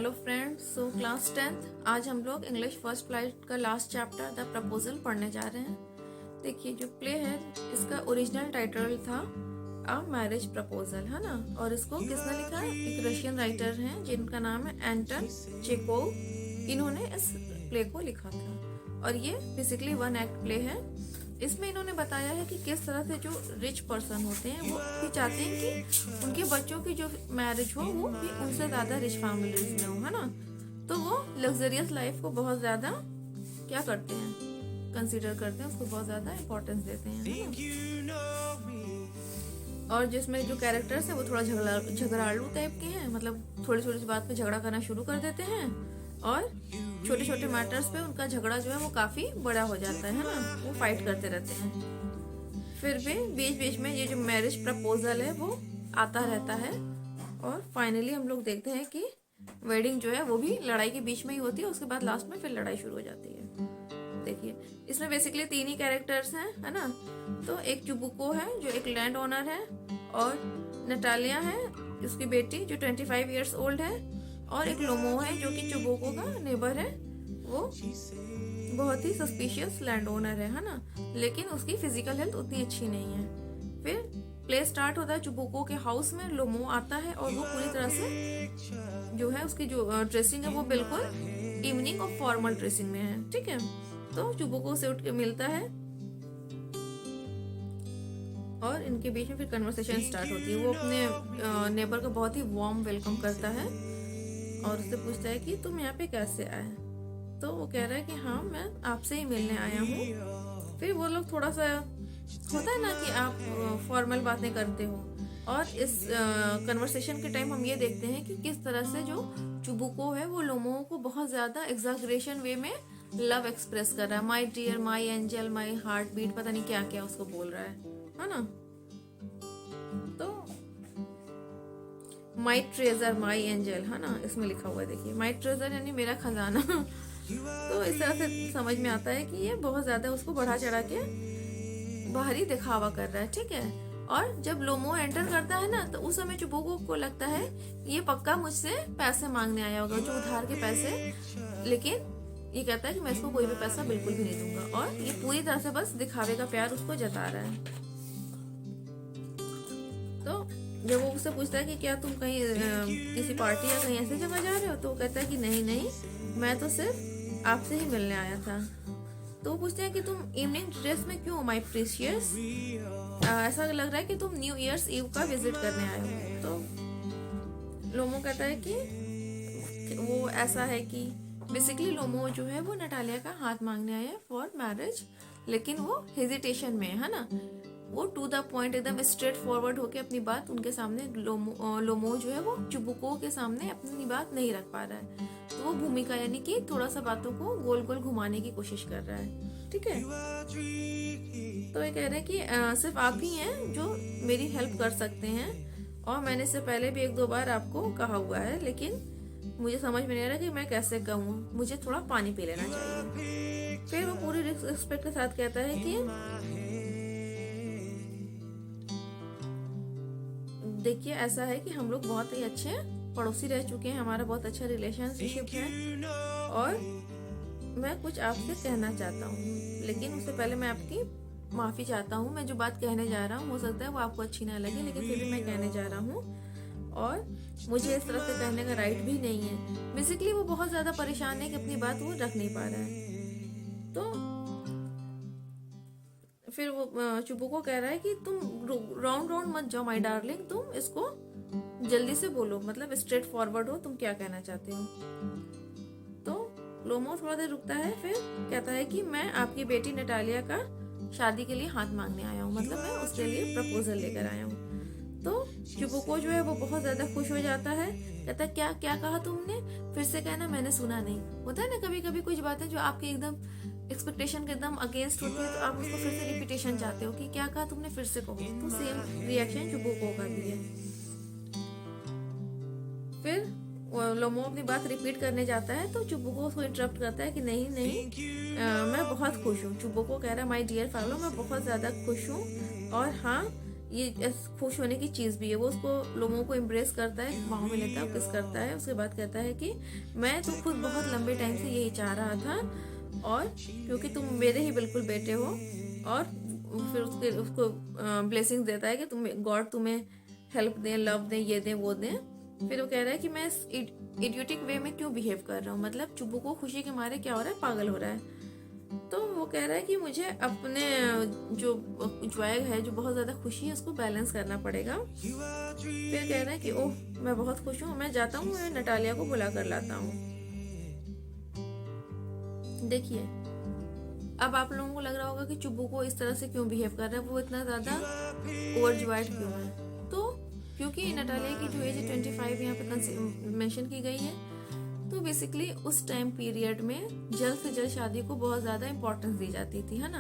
Hello friends, so class 10th आज हम लोग इंग्लिश फर्स्ट फ्लाइट का लास्ट चैप्टर द प्रपोजल पढ़ने जा रहे हैं। देखिए जो प्ले है इसका ओरिजिनल टाइटल था अ मैरिज प्रपोजल, है ना। और इसको किसने लिखा है? एक रशियन राइटर हैं जिनका नाम है एंटन चेकोव। इन्होंने इस प्ले को लिखा था और ये बेसिकली वन एक्ट प्ले है। इसमें इन्होंने बताया है कि किस तरह से जो रिच पर्सन होते हैं वो भी चाहते हैं कि उनके बच्चों की जो मैरिज हो वो भी उनसे ज़्यादा रिच फैमिलीज में हो, है ना। तो वो लग्जरियस लाइफ को बहुत ज़्यादा क्या करते हैं, कंसीडर करते हैं, उसको बहुत ज़्यादा इम्पोर्टेंस देते हैं, है ना? और जिसमें जो कैरेक्टर्स हैं वो थोड़ा झगड़ालू टाइप के हैं, मतलब थोड़ी थोड़ी सी बात पे झगड़ा करना शुरू कर देते हैं और छोटे छोटे मैटर्स पे उनका झगड़ा जो है वो काफ़ी बड़ा हो जाता है ना। वो फाइट करते रहते हैं। फिर भी बीच बीच में ये जो मैरिज प्रपोजल है वो आता रहता है और फाइनली हम लोग देखते हैं कि वेडिंग जो है वो भी लड़ाई के बीच में ही होती है। उसके बाद लास्ट में फिर लड़ाई शुरू हो जाती है। देखिए इसमें बेसिकली तीन ही कैरेक्टर्स हैं, है ना। तो एक चुबुको है जो एक लैंड ओनर है, और नटालिया है उसकी बेटी जो 25 ईयर्स ओल्ड है, और एक लोमो है जो कि चुबुको का नेबर है। वो बहुत ही सस्पिशियस लैंड ओनर है ना, लेकिन उसकी फिजिकल हेल्थ उतनी अच्छी नहीं है। फिर प्ले स्टार्ट होता है चुबुको के हाउस में। लोमो आता है और वो पूरी तरह से जो है उसकी जो ड्रेसिंग है वो बिल्कुल इवनिंग और फॉर्मल ड्रेसिंग में है, ठीक है। तो चुबुको से उठ के मिलता है और इनके बीच में फिर कन्वर्सेशन स्टार्ट होती है। वो अपने नेबर का बहुत ही वार्म वेलकम करता है और उससे पूछता है कि तुम यहाँ पे कैसे आए। तो वो कह रहा है कि हाँ मैं आपसे ही मिलने आया हूँ। फिर वो लोग थोड़ा सा होता है ना कि आप फॉर्मल बातें करते हो, और इस कन्वर्सेशन के टाइम हम ये देखते हैं कि किस तरह से जो चुबुको है वो लोमो को बहुत ज़्यादा एग्जैगरेशन वे में लव एक्सप्रेस कर रहा है। My dear, my angel, my heartbeat, पता नहीं क्या क्या उसको बोल रहा है ना। तो माई ट्रेजर, माई एंजल, है ना, इसमें लिखा हुआ है। देखिए माई ट्रेजर यानी मेरा खजाना। तो इस तरह से समझ में आता है कि ये बहुत ज्यादा उसको बढ़ा चढ़ा के बाहरी दिखावा कर रहा है, ठीक है। और जब लोमो एंटर करता है ना तो उस समय चुबुको को लगता है ये पक्का मुझसे पैसे मांगने आया होगा, जो उधार के पैसे। लेकिन ये कहता है कि मैं इसको कोई भी पैसा बिल्कुल भी नहीं दूंगा, और ये पूरी तरह से बस दिखावे का प्यार उसको जता रहा है। तो जब वो उससे पूछता है कि क्या तुम कहीं किसी पार्टी या कहीं ऐसी जगह जा रहे हो, तो वो कहता है कि नहीं नहीं, मैं तो सिर्फ आपसे ही मिलने आया था। तो वो पूछते हैं कि तुम इवनिंग ड्रेस में क्यों, माय प्रीशियस? ऐसा लग रहा है कि तुम न्यू ईयर्स ईव का विजिट करने आए हो। तो लोमो कहता है कि वो ऐसा है कि बेसिकली लोमो जो है वो नटालिया का हाथ मांगने आया है फॉर मैरिज, लेकिन वो हेजिटेशन में है ना। वो टू द पॉइंट एकदम स्ट्रेट फॉरवर्ड होके अपनी बात उनके सामने लोमो जो है वो चुबुको के सामने अपनी बात नहीं रख पा रहा है। तो वो भूमिका यानी कि थोड़ा सा बातों को गोल गोल घुमाने की कोशिश कर रहा है, ठीक है। तो ये कह रहे हैं कि सिर्फ आप ही हैं जो मेरी हेल्प कर सकते हैं, और मैंने इससे पहले भी एक दो बार आपको कहा हुआ है, लेकिन मुझे समझ में नहीं आ रहा कि मैं कैसे कहूँ, मुझे थोड़ा पानी पी लेना चाहिए। फिर वो पूरी रिस्पेक्ट के साथ कहता है कि देखिए ऐसा है कि हम लोग बहुत ही अच्छे पड़ोसी रह चुके हैं, हमारा बहुत अच्छा रिलेशनशिप है, और मैं कुछ आपसे कहना चाहता हूँ, लेकिन उससे पहले मैं आपकी माफ़ी चाहता हूँ। मैं जो बात कहने जा रहा हूँ हो सकता है वो आपको अच्छी ना लगे, लेकिन फिर भी मैं कहने जा रहा हूँ, और मुझे इस तरह से कहने का राइट भी नहीं है। बेसिकली वो बहुत ज़्यादा परेशान है कि अपनी बात वो रख नहीं पा रहा है। तो फिर वो चुबुको कह रहा है कि तुम राउंड राउंड मत जाओ माय डार्लिंग, तुम इसको जल्दी से बोलो, मतलब स्ट्रेट फॉरवर्ड हो, तुम क्या कहना चाहते हो। तो लोमो थोड़ा देर रुकता है, फिर कहता है कि मैं आपकी बेटी नटालिया का शादी के लिए हाथ मांगने आया हूँ, मतलब मैं उसके लिए प्रपोजल लेकर आया हूँ। तो चुबुको जो है वो बहुत ज्यादा खुश हो जाता है, कहता है क्या क्या कहा तुमने, फिर से कहना, मैंने सुना नहीं। होता है ना कभी कभी कुछ बातें जो आपके एकदम एक्सपेक्टेशन के एकदम अगेंस्ट होती है, तो आप उसको फिर से रिपीटेशन चाहते हो कि क्या कहा तुमने, फिर से कहो। तो सेम रिएक्शन चुबुको का भी है। फिर लोमो अपनी बात रिपीट करने जाता है तो चुबुको उसको इंटरप्ट करता है कि नहीं नहीं, मैं बहुत खुश हूँ। चुबुको कह रहा है माय डियर फेलो, मैं बहुत ज़्यादा खुश हूँ, और हाँ ये खुश होने की चीज़ भी है। वो उसको लोगों को इम्प्रेस करता है, बाहों में लेता है, किस करता है, उसके बाद कहता है कि मैं तो खुद बहुत लंबे टाइम से यही चाह रहा था, और क्योंकि तुम मेरे ही बिल्कुल बेटे हो। और फिर उसको ब्लेसिंग देता है कि गॉड तुम्हें हेल्प दें, लव दें, ये दें, वो दें। फिर वो कह रहा है कि मैं इस इडियोटिक वे में क्यों बिहेव कर रहा हूँ, मतलब चुब्बू को खुशी के मारे क्या हो रहा है, पागल हो रहा है। तो वो कह रहा है कि मुझे अपने जो जॉय है, जो बहुत ज़्यादा खुशी है, उसको बैलेंस करना पड़ेगा। फिर कह रहा है कि ओह मैं बहुत खुश हूँ, मैं जाता हूँ, मैं नटालिया को बुला कर लाता हूँ। देखिए, अब आप लोगों को लग रहा होगा कि चुब्बू को इस तरह से क्यों बिहेव कर रहा है, वो इतना ज़्यादा ओवरजॉयड क्यों है। तो क्योंकि नटालिया की जो एज 25 यहाँ पे मेंशन की गई है, तो बेसिकली उस टाइम पीरियड में जल्द से जल्द शादी को बहुत ज़्यादा इम्पोर्टेंस दी जाती थी, है ना।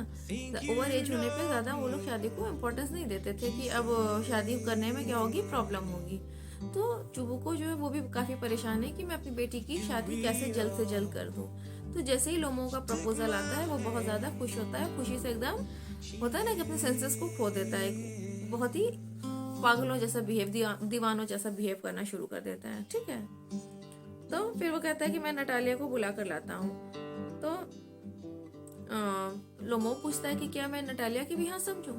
ओवर एज होने पे ज़्यादा वो लोग शादी को इम्पोर्टेंस नहीं देते थे कि अब शादी करने में क्या होगी, प्रॉब्लम होगी। तो चुब्बू को जो है वो भी काफ़ी परेशान है कि मैं अपनी बेटी की शादी कैसे जल्द से जल्द कर दूँ। तो जैसे ही लोमो का प्रपोजल आता है, वो बहुत ज़्यादा खुश होता है, खुशी से एकदम होता है ना कि अपने सेंसेस को खो देता है, बहुत ही पागलों जैसा बिहेव, दीवानों जैसा बिहेव करना शुरू कर देता है। ठीक है, तो फिर वो कहता है कि मैं नटालिया को बुला कर लाता हूँ। तो लोमो पूछता है कि क्या मैं नटालिया की भी हाँ समझूं।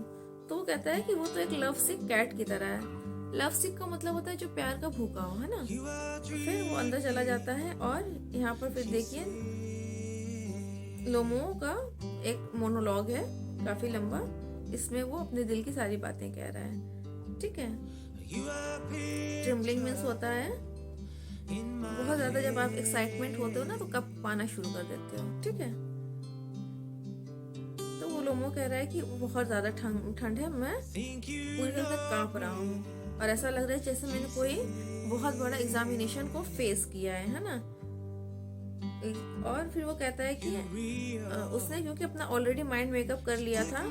तो वो कहता है कि वो तो एक लव सिक कैट की तरह है। लव सिक का मतलब होता है जो प्यार का भूखा हो, है ना। तो फिर वो अंदर चला जाता है, और यहाँ पर फिर देखिए लोमो का एक मोनोलॉग है काफी लंबा, इसमें वो अपने दिल की सारी बातें कह रहा है। ठीक है, ट्रिम्बलिंग मीन्स होता है बहुत ज्यादा, जब आप एक्साइटमेंट होते हो ना तो कप पाना शुरू कर देते हो। ठीक है, तो वो लोमो कह रहा है कि बहुत ज्यादा ठंड है, मैं पूरी तरह से कांप रहा हूँ, और ऐसा लग रहा है जैसे मैंने कोई बहुत बड़ा एग्जामिनेशन को फेस किया है ना। और फिर वो कहता है कि उसने क्योंकि अपना ऑलरेडी माइंड मेकअप कर लिया था,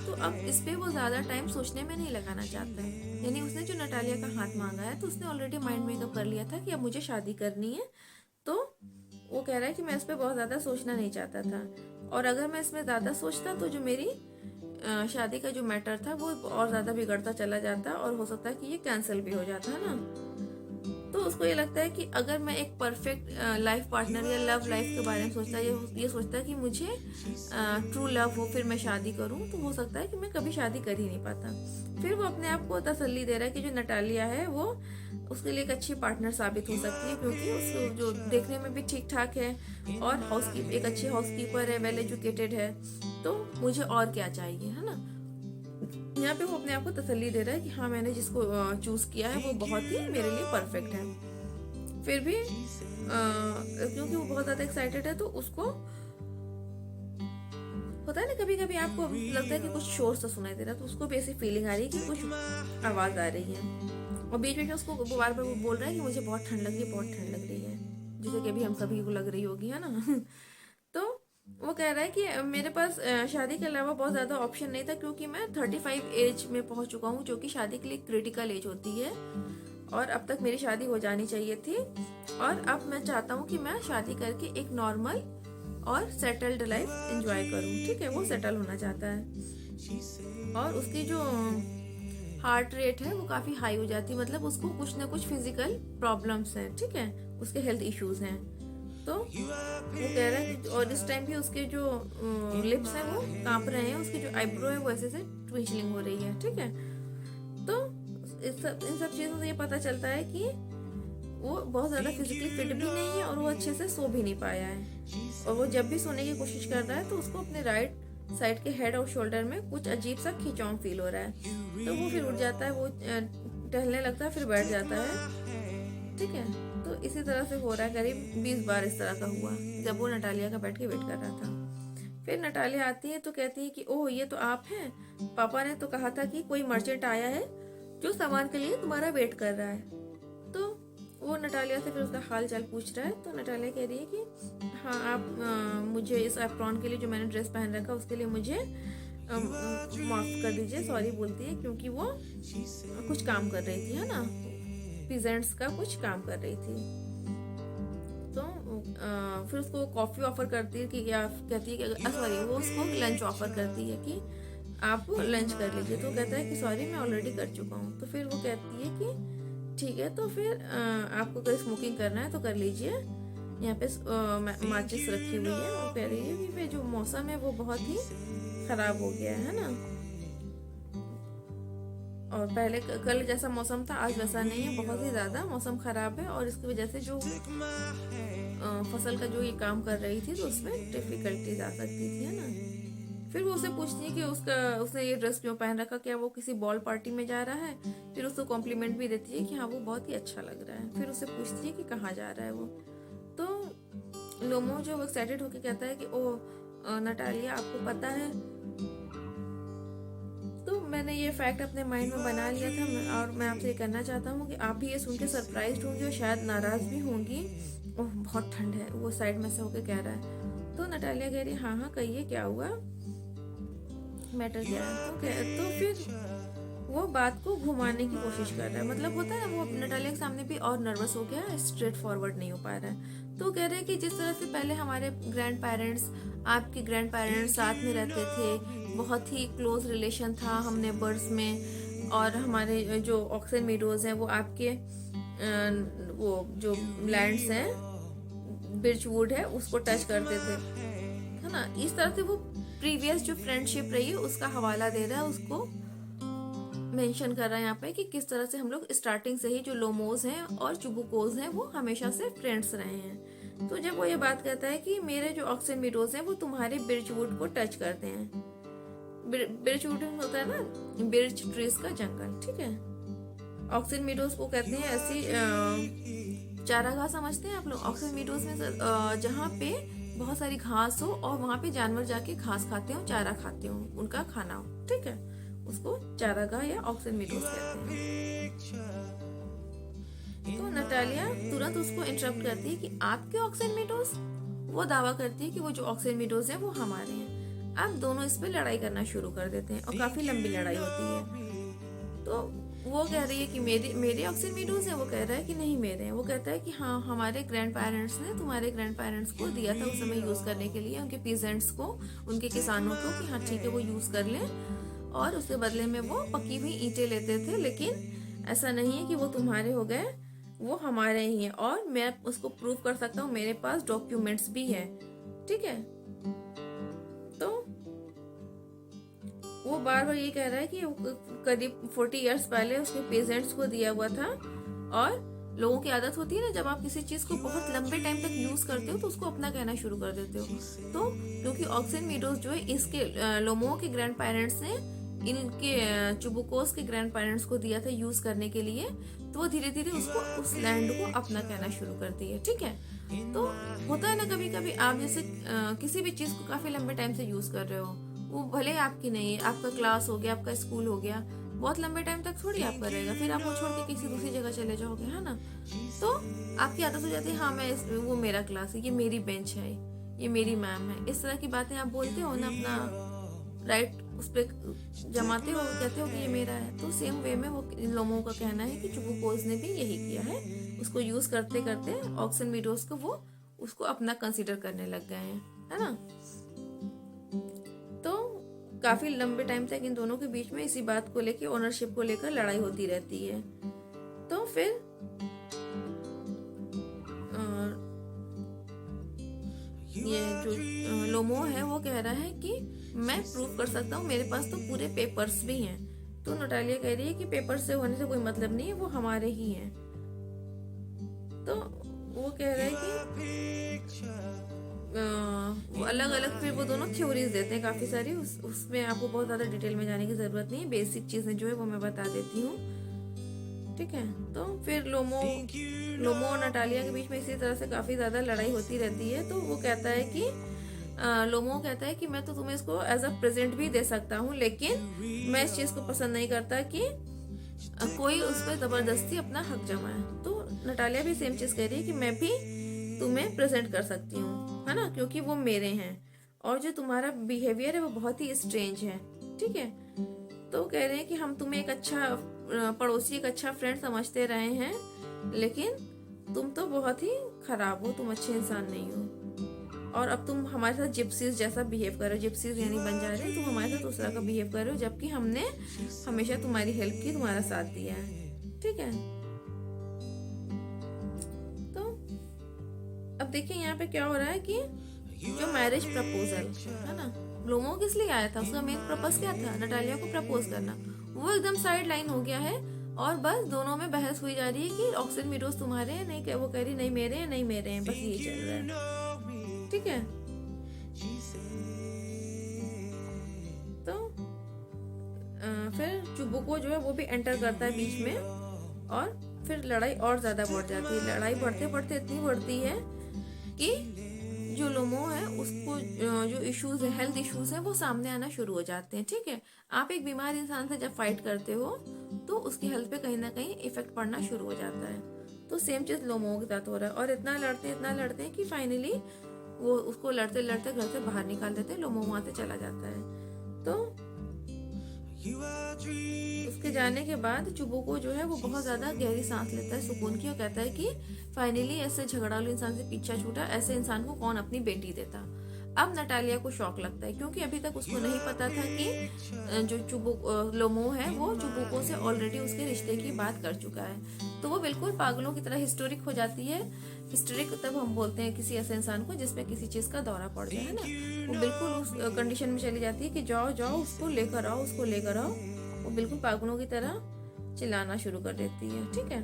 तो अब इस पे वो ज्यादा टाइम सोचने में नहीं लगाना चाहता है। यानी उसने जो नटालिया का हाथ मांगा है, तो उसने ऑलरेडी माइंड मेकअप कर लिया था कि अब मुझे शादी करनी है। तो वो कह रहा है कि मैं इस पे बहुत ज्यादा सोचना नहीं चाहता था, और अगर मैं इसमें ज्यादा सोचता तो जो मेरी शादी का जो मैटर था वो और ज्यादा बिगड़ता चला जाता, और हो सकता है कि ये कैंसिल भी हो जाता, है ना। तो उसको ये लगता है कि अगर मैं एक परफेक्ट लाइफ पार्टनर या लव लाइफ के बारे में सोचता है, ये सोचता है कि मुझे ट्रू लव हो, फिर मैं शादी करूं, तो हो सकता है कि मैं कभी शादी कर ही नहीं पाता। फिर वो अपने आप को तसल्ली दे रहा है कि जो नटालिया है वो उसके लिए एक अच्छी पार्टनर साबित हो सकती है, क्योंकि उसको जो देखने में भी ठीक ठाक है, और एक अच्छी हाउसकीपर है, वेल एजुकेटेड है, तो मुझे और क्या चाहिए, है ना। यहाँ पे वो अपने आप को तसल्ली दे रहा है कि हाँ मैंने जिसको चूज किया है वो बहुत ही मेरे लिए परफेक्ट है। फिर भी क्योंकि वो बहुत ज्यादा एक्साइटेड है, तो उसको होता है ना कभी कभी आपको लगता है कि कुछ शोर सा सुनाई दे रहा है, तो उसको भी ऐसी फीलिंग आ रही है कि कुछ आवाज आ रही है, और बीच बीच में उसको बार बार वो बोल रहा है कि मुझे बहुत ठंड लग रही है, बहुत ठंड लग रही है, जैसे कि अभी हम सभी को लग रही होगी, है ना। तो वो कह रहा है कि मेरे पास शादी के अलावा बहुत ज़्यादा ऑप्शन नहीं था, क्योंकि मैं 35 एज में पहुंच चुका हूँ, जो कि शादी के लिए क्रिटिकल एज होती है, और अब तक मेरी शादी हो जानी चाहिए थी, और अब मैं चाहता हूँ कि मैं शादी करके एक नॉर्मल और सेटल्ड लाइफ एंजॉय करूँ। ठीक है, वो सेटल होना चाहता है, और उसकी जो हार्ट रेट है वो काफ़ी हाई हो जाती है, मतलब उसको कुछ ना कुछ फिजिकल प्रॉब्लम्स हैं। ठीक है, उसके हेल्थ इश्यूज हैं। तो वो कह रहा है कि और इस टाइम भी उसके जो लिप्स हैं वो कांप रहे हैं, उसकी जो आईब्रो है वो ऐसे से ट्विंकलिंग हो रही है। ठीक है, तो इन सब चीज़ों से ये पता चलता है कि वो बहुत ज़्यादा फिजिकली फिट भी नहीं है, और वो अच्छे से सो भी नहीं पाया है, और वो जब भी सोने की कोशिश कर रहा है तो उसको अपने राइट साइड के हेड और शोल्डर में कुछ अजीब सा खिंचाव फील हो रहा है। तो वो फिर उठ जाता है, वो टहलने लगता है, फिर बैठ जाता है। ठीक है, तो इसी तरह से हो रहा है, करीब 20 बार इस तरह का हुआ जब वो नटालिया का बैठ के वेट कर रहा था। फिर नटालिया आती है तो कहती है कि ओह ये तो आप हैं, पापा ने तो कहा था कि कोई मर्चेंट आया है जो सामान के लिए तुम्हारा वेट कर रहा है। तो वो नटालिया से फिर उसका हाल चाल पूछ रहा है। तो नटालिया कह रही है कि हाँ आप मुझे इस एप्रॉन के लिए जो मैंने ड्रेस पहन रखा उसके लिए मुझे माफ कर दीजिए, सॉरी बोलती है, क्योंकि वो कुछ काम कर रही थी, है ना, पीजेंट्स का कुछ काम कर रही थी। तो फिर उसको कॉफी ऑफर करती है कि या कहती है कि सॉरी वो उसको लंच ऑफर करती है कि आप लंच कर लीजिए। तो कहता है कि सॉरी मैं ऑलरेडी कर चुका हूँ। तो फिर वो कहती है कि ठीक है, तो फिर आपको अगर स्मोकिंग करना है तो कर लीजिए, यहाँ पे माचिस रखी हुई है। वो कह रही है कि फिर जो मौसम है वो बहुत ही खराब हो गया है ना, और पहले कल जैसा मौसम था आज वैसा नहीं है, बहुत ही ज़्यादा मौसम खराब है, और इसकी वजह से जो फसल का जो ये काम कर रही थी तो उसमें डिफिकल्टीज आ सकती थी, है ना। फिर वो उसे पूछती है कि उसने ये ड्रेस क्यों पहन रखा, क्या वो किसी बॉल पार्टी में जा रहा है। फिर उसको कॉम्प्लीमेंट भी देती है कि हाँ वो बहुत ही अच्छा लग रहा है। फिर उसे पूछती है कि कहाँ जा रहा है वो। तो लोमो जो एक्साइटेड होकर कहता है कि ओ नटालिया, आपको पता है, तो मैंने ये फैक्ट अपने माइंड में बना लिया था, और मैं आपसे ये कहना चाहता हूँ कि आप भी ये सुन के सरप्राइज होंगी और शायद नाराज भी होंगी। ओह बहुत ठंड है, वो साइड में से होके कह रहा है। तो नटालिया कह रही है हाँ हाँ कहिए क्या हुआ, मैटर क्या है। तो फिर वो बात को घुमाने की कोशिश कर रहा है, मतलब होता है ना, वो नटालिया के सामने भी और नर्वस हो गया, स्ट्रेट फॉरवर्ड नहीं हो पा रहा है। तो कह रहे हैं कि जिस तरह से पहले हमारे ग्रैंड पेरेंट्स, आपके ग्रैंड पेरेंट्स साथ में रहते थे, बहुत ही क्लोज रिलेशन था हम नेबर्स में, और हमारे जो ऑक्सन मीडोज हैं वो आपके वो जो लैंड्स हैं बिर्चवुड है उसको टच करते थे, है ना। इस तरह से वो प्रीवियस जो फ्रेंडशिप रही है उसका हवाला दे रहा है, उसको मेंशन कर रहा है यहाँ पे कि किस तरह से हम लोग स्टार्टिंग से ही जो लोमोज हैं और चुबुकोज हैं वो हमेशा से फ्रेंड्स रहे हैं। तो जब वो ये बात कहता है कि मेरे जो ऑक्सन मीडोज हैं वो तुम्हारे बिर्चवुड को टच करते हैं, बिर्चवुड होता है ना बिर्च ट्रीज का जंगल, ठीक है। ऑक्सन मीडोज को कहते हैं ऐसी चारागाह, समझते हैं आप लोग। ऑक्सन मीडोज में जहाँ पे बहुत सारी घास हो और वहाँ पे जानवर जाके घास खाते हो, चारा खाते हो, उनका खाना हो, ठीक है, उसको चारागाह या ऑक्सन मीडोज कहते हैं। तो नटालिया तुरंत उसको इंटरप्ट करती है कि आपके ऑक्सन मीडोज, वो दावा करती है कि वो जो ऑक्सन मीडोज हैं वो हमारे हैं। अब दोनों इस पे लड़ाई करना शुरू कर देते हैं और काफी लंबी लड़ाई होती है। तो वो कह रही है कि मेरे ऑक्सन मीडोज हैं, वो कह रहा है कि नहीं मेरे हैं। वो कहता है कि हाँ हमारे ग्रैंड पेरेंट्स ने तुम्हारे ग्रैंड पेरेंट्स को दिया था उस समय यूज करने के लिए, उनके पीजेंट्स को, उनके किसानों को, कि हाँ ठीक है वो यूज कर लें, और उसके बदले में वो पकी हुई ईंटें लेते थे। लेकिन ऐसा नहीं है कि वो तुम्हारे हो गए, वो हमारे ही हैं, और मैं उसको प्रूव कर सकता हूँ, मेरे पास डॉक्यूमेंट्स भी है, ठीक है। तो वो बार बार ये कह रहा है कि करीब 40 इयर्स पहले उसके पेजेंट्स को दिया हुआ था, और लोगों की आदत होती है ना, जब आप किसी चीज को बहुत लंबे टाइम तक यूज करते हो तो उसको अपना कहना शुरू कर देते हो। तो क्योंकि ऑक्सन मीडोज जो है इसके लोमो के ग्रैंड पेरेंट्स ने इनके चुबुकोस के ग्रैंड पेरेंट्स को दिया था यूज करने के लिए, तो वो धीरे धीरे उसको उस लैंड को अपना कहना शुरू करती है, ठीक है। तो होता है ना कभी कभी आप जैसे किसी भी चीज को काफी लंबे टाइम से यूज कर रहे हो, वो भले आपकी नहीं है, आपका क्लास हो गया, आपका स्कूल हो गया, बहुत लंबे टाइम तक थोड़ी आपका रहेगा, फिर आप वो छोड़ के किसी दूसरी जगह चले जाओगे, है ना। तो आपकी आदत हो जाती है हाँ वो मेरा क्लास है, ये मेरी बेंच है, ये मेरी मैम है, इस तरह की बातें आप बोलते हो ना, अपना राइट उस पर जमाते हो, कहते हो कि ये मेरा है। तो सेम वे में वो लोमो का कहना है कि चुबुकोज ने भी यही किया है, उसको यूज करते करते ऑक्सन मीडोज को वो उसको अपना कंसीडर करने लग गए हैं, है ना। तो काफी लंबे टाइम तक इन दोनों के बीच में इसी बात को लेकर, ओनरशिप को लेकर लड़ाई होती रहती है। तो फिर ये जो लोमो है वो कह रहा है कि मैं प्रूव कर सकता हूँ, मेरे पास तो पूरे पेपर्स भी हैं। तो नटालिया कह रही है कि पेपर से होने से कोई मतलब नहीं है, वो हमारे ही हैं। तो वो कह रहा है कि वो अलग अलग, फिर वो दोनों थ्योरीज देते हैं काफी सारी, उसमें आपको बहुत ज्यादा डिटेल में जाने की जरूरत नहीं है, बेसिक चीजें जो है वो मैं बता देती हूँ, ठीक है। तो फिर लोमो और नटालिया के बीच में इसी तरह से काफी ज्यादा लड़ाई होती रहती है। तो वो कहता है कि लोमो कहता है कि मैं तो तुम्हें इसको एज अ प्रेजेंट भी दे सकता हूँ, लेकिन मैं इस चीज को पसंद नहीं करता कि कोई उस पर जबरदस्ती अपना हक जमाए। तो नटालिया भी सेम चीज कह रही है कि मैं भी तुम्हें प्रेजेंट कर सकती हूँ, है ना, क्योंकि वो मेरे हैं, और जो तुम्हारा बिहेवियर है वो बहुत ही स्ट्रेंज है, ठीक है। तो कह रहे हैं कि हम तुम्हें एक अच्छा पड़ोसी, एक अच्छा फ्रेंड समझते रहे हैं, लेकिन तुम तो बहुत ही खराब हो, तुम अच्छे इंसान नहीं हो। और अब तुम हमारे साथ जिप्सीज जैसा बिहेव कर रहे हो, जिप्सीज यानी बन जा रहे हैं, तुम हमारे साथ उस तरह का बिहेव कर रहे हो, जबकि हमने हमेशा तुम्हारी हेल्प की, तुम्हारा साथ दिया है। ठीक है, तो अब देखिए यहाँ पे क्या हो रहा है कि जो मैरिज प्रपोजल है ना, लोमो किस लिए आया था, उसका मेन पर्पस क्या था, नटालिया को प्रपोज करना, वो एकदम साइड लाइन हो गया है और बस दोनों में बहस हुई जा रही है कि ऑक्सीजन मीडोज तुम्हारे हैं, नहीं, वो कह रही नहीं मेरे हैं, नहीं मेरे हैं, बस यही चल रहा है। ठीक है, तो फिर चुबुको जो है वो भी एंटर करता है बीच में और फिर लड़ाई और ज्यादा बढ़ जाती है। लड़ाई बढ़ते बढ़ते इतनी बढ़ती है कि जो लोमो है उसको जो इश्यूज है, हेल्थ इश्यूज है, वो सामने आना शुरू हो जाते हैं। ठीक है, आप एक बीमार इंसान से जब फाइट करते हो तो उसकी हेल्थ पे कहीं ना कहीं इफेक्ट पड़ना शुरू हो जाता है। तो सेम चीज लोमो के साथ हो रहा है और इतना लड़ते हैं कि फाइनली वो उसको लड़ते लड़ते घर से बाहर निकाल देते हैं, लोमो वहां से चला जाता है। तो उसके जाने के बाद चुबुको जो है वो बहुत ज्यादा गहरी सांस लेता है सुकून की और कहता है कि फाइनली ऐसे झगड़ालू इंसान से पीछा छूटा, ऐसे इंसान को कौन अपनी बेटी देता। अब नटालिया को शॉक लगता है क्योंकि अभी तक उसको नहीं पता था कि जो लोमो है वो चुबुको से ऑलरेडी उसके रिश्ते की बात कर चुका है। तो वो बिल्कुल पागलों की तरह हिस्टोरिक हो जाती है। हिस्टोरिक तब हम बोलते हैं किसी ऐसे इंसान को जिसपे किसी चीज का दौरा पड़ जाए, है ना, वो बिल्कुल उस कंडीशन में चली जाती है कि जाओ जाओ उसको लेकर आओ, उसको लेकर आओ। वो बिल्कुल पागलों की तरह चिल्लाना शुरू कर देती है। ठीक है,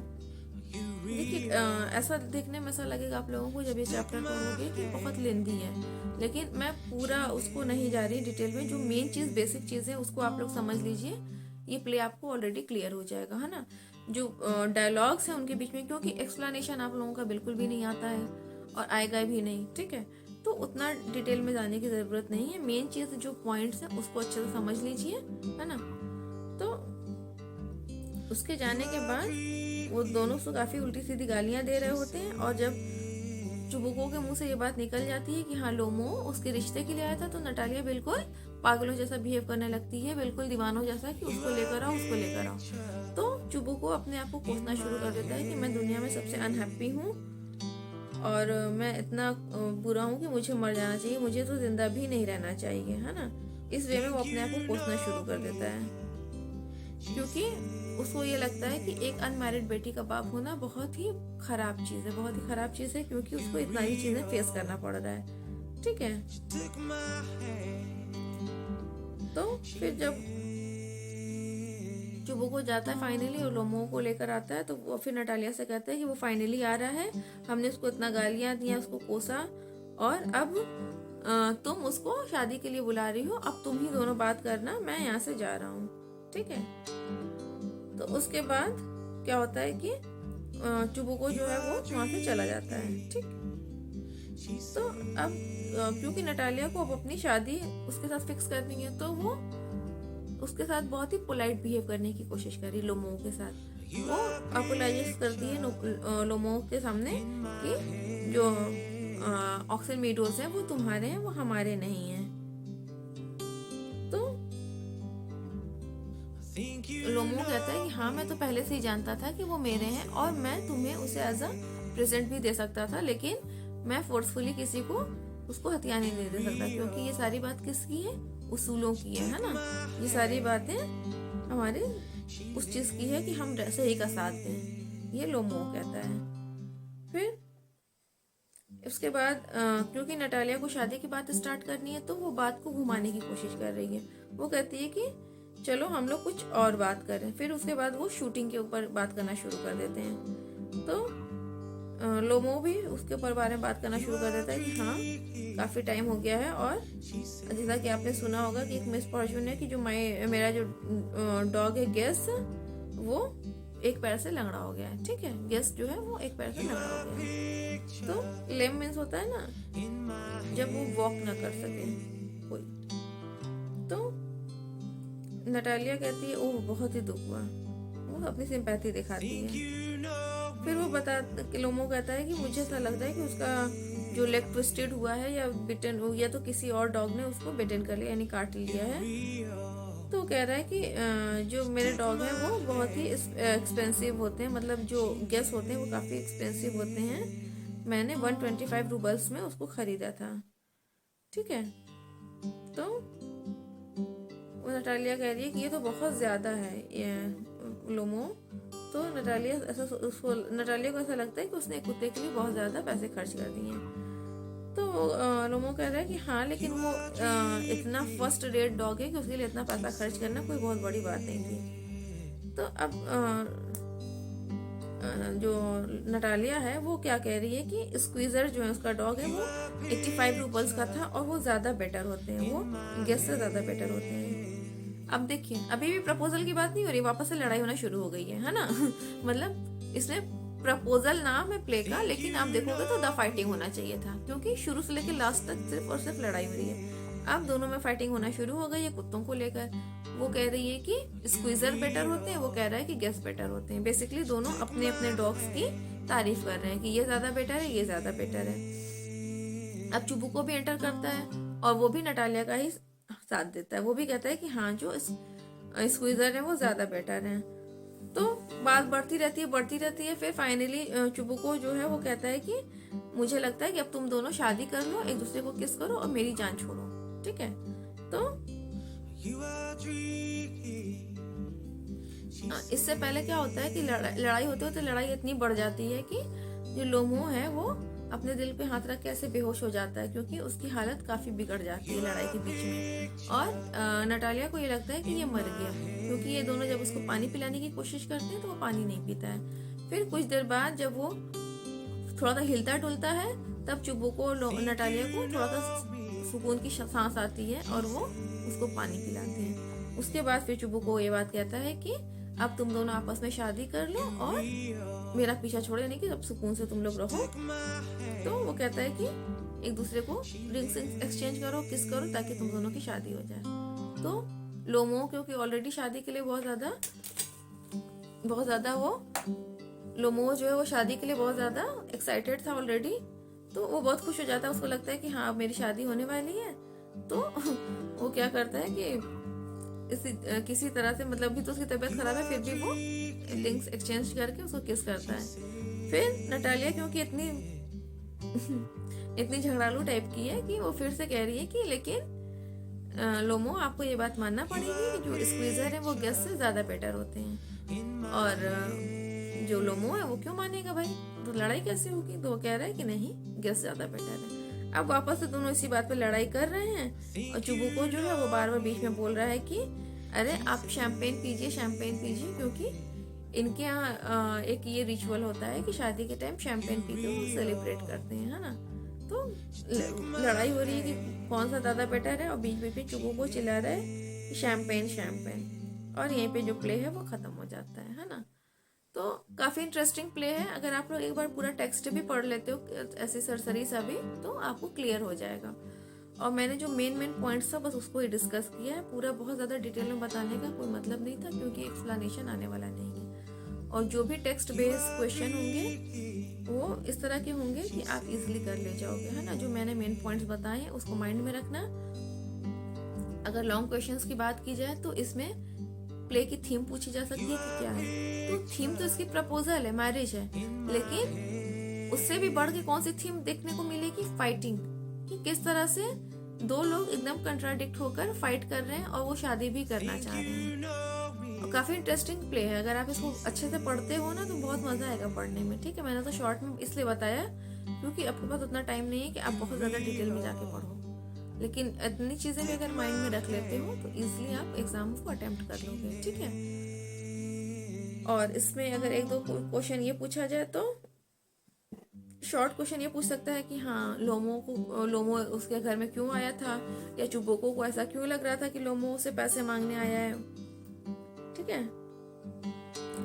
देखिए ऐसा देखने में ऐसा लगेगा आप लोगों को जब ये चैप्टर पढ़ोगे कि बहुत लेंदी है, लेकिन मैं पूरा उसको नहीं जा रही डिटेल में। जो मेन चीज, बेसिक चीज है उसको आप लोग समझ लीजिए, ये प्ले आपको ऑलरेडी क्लियर हो जाएगा, है ना। जो डायलॉग्स हैं उनके बीच में, क्योंकि एक्सप्लेनेशन आप लोगों का बिल्कुल भी नहीं आता है और आएगा भी नहीं। ठीक है, तो उतना डिटेल में जाने की जरूरत नहीं है। मेन चीज जो पॉइंट्स हैं उसको अच्छे से समझ लीजिए, है ना। तो उसके जाने के बाद वो दोनों उसको काफी उल्टी सीधी गालियां दे रहे होते हैं और जब चुबुको के मुंह से ये बात निकल जाती है कि हाँ लोमो उसके रिश्ते के लिए आया था, तो नटालिया बिल्कुल पागलों जैसा बिहेव करने लगती है, बिल्कुल दीवानों जैसा कि उसको लेकर आओ, उसको लेकर आओ। तो चुबुको अपने आप को कोसना शुरू कर देता है कि मैं दुनिया में सबसे अनहैप्पी हूँ और मैं इतना बुरा हूँ कि मुझे मर जाना चाहिए, मुझे तो जिंदा भी नहीं रहना चाहिए, है ना। इस वे में वो अपने आप को कोसना शुरू कर देता है क्योंकि उसको ये लगता है कि एक अनमैरिड बेटी का बाप होना बहुत ही खराब चीज है, बहुत ही खराब चीज है, क्योंकि उसको इतना ही चीजें फेस करना पड़ रहा है। ठीक है, तो फिर जब चुबुको जाता है फाइनली और लोमो को लेकर आता है, तो वो फिर नटालिया से कहता है कि वो फाइनली आ रहा है, हमने उसको इतना गालियां दिया, उसको कोसा और अब तुम उसको शादी के लिए बुला रही हो, अब तुम ही दोनों बात करना, मैं यहाँ से जा रहा हूँ। ठीक है, तो उसके बाद क्या होता है कि चुबुको जो है वो वहां से चला जाता है। ठीक, तो अब क्योंकि नटालिया को अब अपनी शादी उसके साथ फिक्स करनी है, तो वो उसके साथ बहुत ही पोलाइट बिहेव करने की कोशिश करी लोमो के साथ। वो अपोलाइज करती है लोमो के सामने कि जो ऑक्सीजन मीडोज है वो तुम्हारे हैं, वो हमारे नहीं हैं। तो लोमो कहता है कि हाँ मैं तो पहले से ही जानता था कि वो मेरे हैं और मैं तुम्हें उसे एज अ प्रेजेंट भी दे सकता था, लेकिन मैं फोर्सफुली किसी को उसको हथियार नहीं दे सकता, क्योंकि ये सारी बात किसकी है, उसूलों की है ना। ये सारी बातें हमारे उस चीज की है कि हम सही का साथ दें, ये लोमो कहता है। फिर उसके बाद क्योंकि नटालिया को शादी की बात स्टार्ट करनी है, तो वो बात को घुमाने की कोशिश कर रही है। वो कहती है कि चलो हम लोग कुछ और बात करें। फिर उसके बाद वो शूटिंग के ऊपर बात करना शुरू कर देते हैं। तो लोमो भी उसके ऊपर बारे में बात करना शुरू कर देता है कि हाँ काफी टाइम हो गया है, और जैसा कि आपने सुना होगा कि एक मिसफॉर्चून है कि जो मेरा जो डॉग है गेस, वो एक पैर से लंगड़ा हो गया है। ठीक है, गेस जो है वो एक पैर से लंगड़ा हो गया है। तो लेम मीन्स होता है ना जब वो वॉक ना कर सके कोई। तो नटालिया कहती है ओह बहुत ही दुख हुआ, वो अपनी सिंपैथी दिखाती है। फिर वो लोमो कहता है कि मुझे ऐसा लगता है कि उसका जो लेग ट्विस्टेड हुआ है या बिटन, या तो किसी और डॉग ने उसको बिटन कर लिया यानी काट लिया है। तो कह रहा है कि जो मेरे डॉग हैं वो बहुत ही एक्सपेंसिव होते हैं, मतलब जो गेस होते हैं वो काफ़ी एक्सपेंसिव होते हैं। मैंने 125 रूबल्स में उसको खरीदा था। ठीक है। तो वो नटालिया कह रही है कि ये तो बहुत ज़्यादा है ये लोमो। तो नटालिया को ऐसा लगता है कि उसने एक कुत्ते के लिए बहुत ज़्यादा पैसे खर्च कर दिए हैं। तो लोमो कह रहा है कि हाँ, लेकिन वो इतना फर्स्ट रेट डॉग है कि उसके लिए इतना पैसा खर्च करना कोई बहुत बड़ी बात नहीं थी। तो अब जो नटालिया है वो क्या कह रही है कि स्क्वीज़र जो है उसका डॉग है वो 85 रूपल्स का था और वो ज़्यादा बेटर होते हैं, वो गेस से ज़्यादा बेटर होते हैं। अब देखिए, अभी भी प्रपोजल की बात नहीं हो रही, वापस से लड़ाई होना शुरू हो गई है ना। मतलब इसमें प्रपोजल नाम है प्ले का, लेकिन आप देखोगे तो द फाइटिंग होना चाहिए था, क्योंकि शुरू से लेकर लास्ट तक सिर्फ और सिर्फ लड़ाई हो रही है। अब दोनों में फाइटिंग होना शुरू हो गई है कुत्तों को लेकर। वो कह रही है कि स्क्वीजर बेटर होते हैं, वो कह रहा है कि गेस बेटर होते हैं। बेसिकली दोनों अपने अपने डॉग्स की तारीफ कर रहे हैं कि ये ज्यादा बेटर है, ये ज्यादा बेटर है। अब चुबू को भी एंटर करता है और वो भी नटालिया का ही साथ देता है। वो भी कहता है कि हाँ, जो स्क्वीजर है वो ज्यादा बेटर है। तो बात बढ़ती रहती है। फिर फाइनली चुबू को जो है वो कहता है कि मुझे लगता है कि अब तुम दोनों शादी कर लो, एक दूसरे को किस करो और मेरी जान छोड़ो, ठीक है। तो इससे पहले क्या होता है कि लड़ाई होते लड़ाई इतनी बढ़ जाती है कि जो लोमो है वो अपने दिल पे हाथ रख के ऐसे बेहोश हो जाता है, क्योंकि उसकी हालत काफी बिगड़ जाती है लड़ाई के बीच में। और नटालिया को ये लगता है कि ये मर गया, क्योंकि ये दोनों जब उसको पानी पिलाने की कोशिश करते हैं तो वो पानी नहीं पीता है। फिर कुछ देर बाद जब वो थोड़ा सा हिलता डुलता है, तब चुबू को नटालिया को थोड़ा सा सुकून की सांस आती है और वो उसको पानी पिलाते हैं। उसके बाद फिर चुबू को ये बात कहता है कि अब तुम दोनों आपस में शादी कर लो और मेरा पीछा छोड़े, नहीं कि अब सुकून से तुम लोग रहो। तो वो कहता है कि एक दूसरे को रिंग्स एक्सचेंज करो, किस करो, ताकि तुम दोनों की शादी हो जाए। तो लोमो क्योंकि ऑलरेडी शादी के लिए बहुत ज्यादा वो लोमो जो है वो शादी के लिए बहुत ज्यादा एक्साइटेड था ऑलरेडी। तो वो बहुत खुश हो जाता है, उसको लगता है कि हाँ, अब मेरी शादी होने वाली है। तो वो क्या करता है कि किसी तरह से, मतलब भी तो उसकी तबीयत खराब है, फिर भी वो लिंक्स एक्सचेंज करके उसको किस करता है। फिर नटालिया क्योंकि इतनी झगड़ालू टाइप की है कि वो फिर से कह रही है कि लेकिन लोमो, आपको ये बात मानना पड़ेगी कि जो स्क्वीजर है वो गेस से ज्यादा बेटर होते हैं, और जो लोमो है वो क्यों मानेगा भाई, तो लड़ाई कैसे होगी। तो वो कह रहा है कि नहीं, गेस ज्यादा बेटर है। अब वापस से दोनों इसी बात पे लड़ाई कर रहे हैं और चुबू को जो है वो बार बार बीच में बोल रहा है कि अरे आप शैम्पेन पीजिए, क्योंकि इनके यहाँ एक ये रिचुअल होता है कि शादी के टाइम शैम्पेन पी के वो सेलिब्रेट करते हैं, है ना। तो लड़ाई हो रही है कि कौन सा ज़्यादा बेटर है, और बीच बीच में चुबू को चिल्ला रहा है कि शैम्पेन, और यहीं पे जो प्ले है वो ख़त्म हो जाता है ना। तो काफ़ी इंटरेस्टिंग प्ले है। अगर आप लोग एक बार पूरा टेक्स्ट भी पढ़ लेते हो ऐसे सरसरी सा भी, तो आपको क्लियर हो जाएगा। और मैंने जो मेन पॉइंट्स था बस उसको ही डिस्कस किया है, पूरा बहुत ज़्यादा डिटेल में बताने का कोई मतलब नहीं था, क्योंकि एक्सप्लेनेशन आने वाला नहीं है। और जो भी टेक्स्ट बेस्ड क्वेश्चन होंगे वो इस तरह के होंगे कि आप इजीली कर ले जाओगे, है ना। जो मैंने मेन पॉइंट्स बताए हैं उसको माइंड में रखना। अगर लॉन्ग क्वेश्चंस की बात की जाए तो इसमें प्ले की थीम पूछी जा सकती है कि क्या है। तो थीम तो इसकी प्रपोजल है, मैरिज है, लेकिन उससे भी बढ़ के कौन सी थीम देखने को मिलेगी, फाइटिंग, कि किस तरह से दो लोग एकदम कंट्राडिक्ट होकर फाइट कर रहे हैं और वो शादी भी करना चाह रहे हैं। और काफी इंटरेस्टिंग प्ले है, अगर आप इसको अच्छे से पढ़ते हो ना तो बहुत मजा आएगा पढ़ने में, ठीक है। मैंने तो शॉर्ट में इसलिए बताया क्योंकि आपके पास उतना टाइम नहीं है कि आप बहुत ज्यादा डिटेल में जाके पढ़ो, लेकिन इतनी चीजें भी अगर माइंड में रख लेते हो तो इजीली आप एग्जाम को अटेम्प्ट कर लोगे, ठीक है। और इसमें अगर एक दो क्वेश्चन ये पूछा जाए तो शॉर्ट क्वेश्चन ये पूछ सकता है कि हाँ, लोमो उसके घर में क्यों आया था, या चुबोको को ऐसा क्यों लग रहा था कि लोमो उसे पैसे मांगने आया है, ठीक है।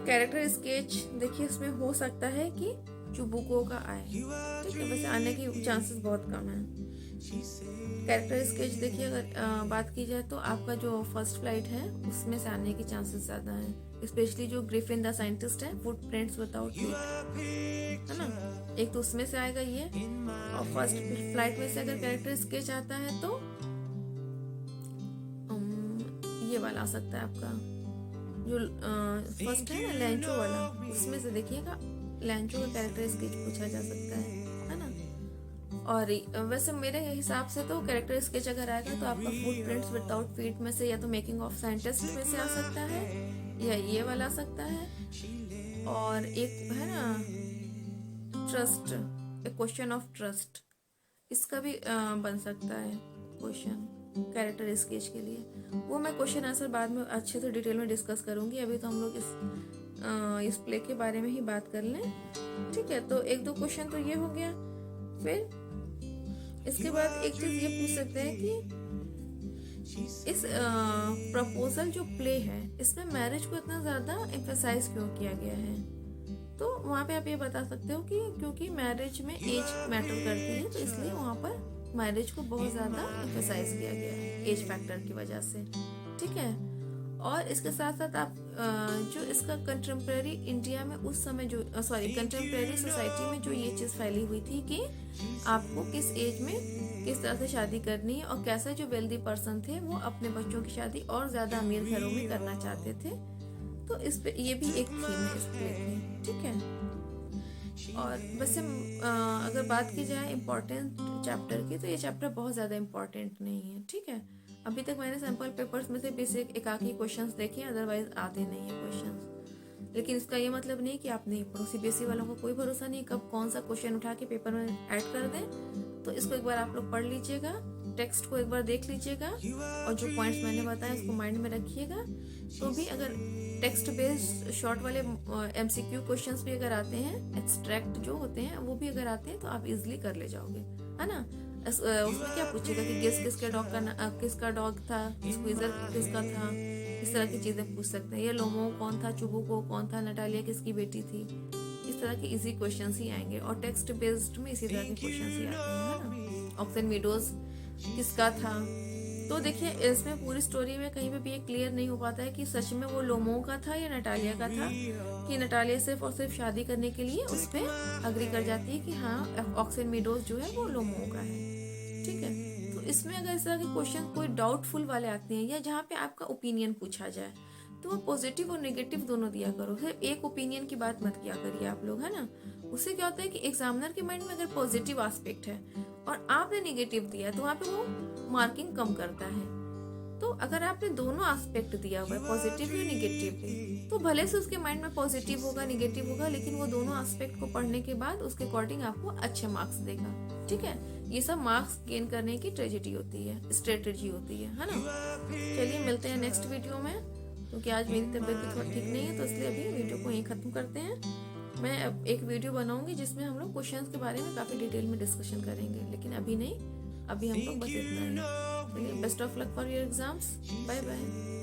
कैरेक्टर स्केच देखिए, इसमें हो सकता है कि चुबोको का आए, ठीक है, वैसे आने की चांसेस बहुत कम है। कैरेक्टर स्केच देखिए, अगर बात की जाए तो आपका जो फर्स्ट फ्लाइट है उसमें से आने की चांसेस ज्यादा है, स्पेशली जो ग्रिफिन द साइंटिस्ट है, फुटप्रिंट्स विदाउट फीट, है ना, एक तो उसमें से आएगा ये। और फर्स्ट फ्लाइट में से अगर कैरेक्टर स्केच आता है तो ये वाला आ सकता है आपका जो फर्स्ट है ना, लैंचो वाला, उसमें से देखिएगा लैंचो का कैरेक्टर स्केच पूछा जा सकता है ना। और वैसे मेरे हिसाब से तो कैरेक्टर स्केच अगर आएगा तो आपका फुटप्रिंट्स विदाउट फीट में से या तो मेकिंग ऑफ साइंटिस्ट में से आ सकता है या ये वाला आ सकता है। और एक है ना trust, A question of trust, इसका भी बन सकता है क्वेश्चन कैरेक्टर स्केच के लिए। वो मैं क्वेश्चन आंसर बाद में अच्छे से डिटेल में डिस्कस करूंगी। अभी तो हम लोग इस प्ले के बारे में ही बात कर लें, ठीक है। तो एक दो क्वेश्चन तो ये हो गया। फिर इसके बाद एक चीज ये पूछ सकते हैं कि इस प्रपोजल जो प्ले है इसमें मैरिज को इतना ज्यादा एम्फेसाइज क्यों किया गया है। तो वहाँ पे आप ये बता सकते हो कि क्योंकि मैरिज में एज मैटर करती है, तो इसलिए वहाँ पर मैरिज को बहुत ज़्यादा एम्फेसाइज किया गया है एज फैक्टर की वजह से, ठीक है। और इसके साथ साथ आप जो इसका कंटेम्प्रेरी इंडिया में उस समय जो कंटेम्प्रेरी सोसाइटी में जो ये चीज़ फैली हुई थी कि आपको किस एज में किस तरह से शादी करनी है, और कैसे जो वेल्दी पर्सन थे वो अपने बच्चों की शादी और ज़्यादा अमीर घरों में करना चाहते थे। तो इस पे ये भी एक थीम है इस प्ले की, ठीक है। और वैसे अगर बात की जाए इम्पोर्टेंट चैप्टर की, तो ये चैप्टर बहुत ज़्यादा इम्पोर्टेंट नहीं है, ठीक है। अभी तक मैंने सैम्पल पेपर्स में से बेसिक एकाकी क्वेश्चंस देखे, अदरवाइज आते नहीं है क्वेश्चंस। लेकिन इसका ये मतलब नहीं कि आप नहीं पढ़ो। सीबीएसई वालों को कोई भरोसा नहीं कब कौन सा क्वेश्चन उठा के पेपर में ऐड कर दें। तो इसको एक बार आप लोग पढ़ लीजिएगा, टेक्स्ट को एक बार देख लीजिएगा, और जो पॉइंट्स मैंने बताया उसको माइंड में रखिएगा। तो भी अगर टेक्स्ट बेस्ड शॉर्ट वाले एमसीक्यू क्वेश्चंस भी अगर आते हैं, एक्सट्रैक्ट जो होते हैं वो भी अगर आते हैं, तो आप इजीली कर ले जाओगे, है ना। उसमें क्या पूछेगा कि गेस किसका डॉग था, स्क्वीजर किसका था, इस तरह की चीजें पूछ सकते हैं। ये लोमो कौन था, चुबुको कौन था, नटालिया किसकी बेटी थी, इस तरह के इजी क्वेश्चंस ही आएंगे। और टेक्स्ट बेस्ड में इसी तरह के क्वेश्चंस ही आते हैं, है ना। ऑक्सन मीडोज किसका था। तो देखिए इसमें पूरी स्टोरी में कहीं पे भी ये क्लियर नहीं हो पाता है कि सच में वो लोमो का था या नटालिया का था, कि नटालिया सिर्फ और सिर्फ शादी करने के लिए उस पर अग्री कर जाती है कि हाँ ऑक्सन मीडोज जो है वो लोमो का है, ठीक है। तो इसमें अगर इस तरह के क्वेश्चन कोई डाउटफुल वाले आते हैं या जहाँ पे आपका ओपिनियन पूछा जाए, तो वो पॉजिटिव और नेगेटिव दोनों दिया करो, सिर्फ एक ओपिनियन की बात मत किया करिए आप लोग, है ना। उससे क्या होता है कि एग्जामिनर के माइंड में अगर पॉजिटिव एस्पेक्ट है और आपने नेगेटिव दिया, तो वहाँ पे वो मार्किंग कम करता है। तो अगर आपने दोनों एस्पेक्ट दिया हुआ है, पॉजिटिव भी और नेगेटिव भी, तो भले से उसके माइंड में पॉजिटिव होगा नेगेटिव होगा, लेकिन वो दोनों एस्पेक्ट को पढ़ने के बाद उसके अकॉर्डिंग आपको अच्छे मार्क्स देगा, ठीक है। ये सब मार्क्स गेन करने की स्ट्रेटजी होती है ना। चलिए मिलते हैं नेक्स्ट वीडियो में, क्योंकि आज मेरी तबीयत भी थोड़ा ठीक नहीं है, तो इसलिए अभी वीडियो को यहीं खत्म करते हैं। मैं अब एक वीडियो बनाऊंगी जिसमें हम लोग क्वेश्चंस के बारे में काफ़ी डिटेल में डिस्कशन करेंगे, लेकिन अभी नहीं, अभी हम लोग बस इतना ही। चलिए, best of luck for your exams, bye bye.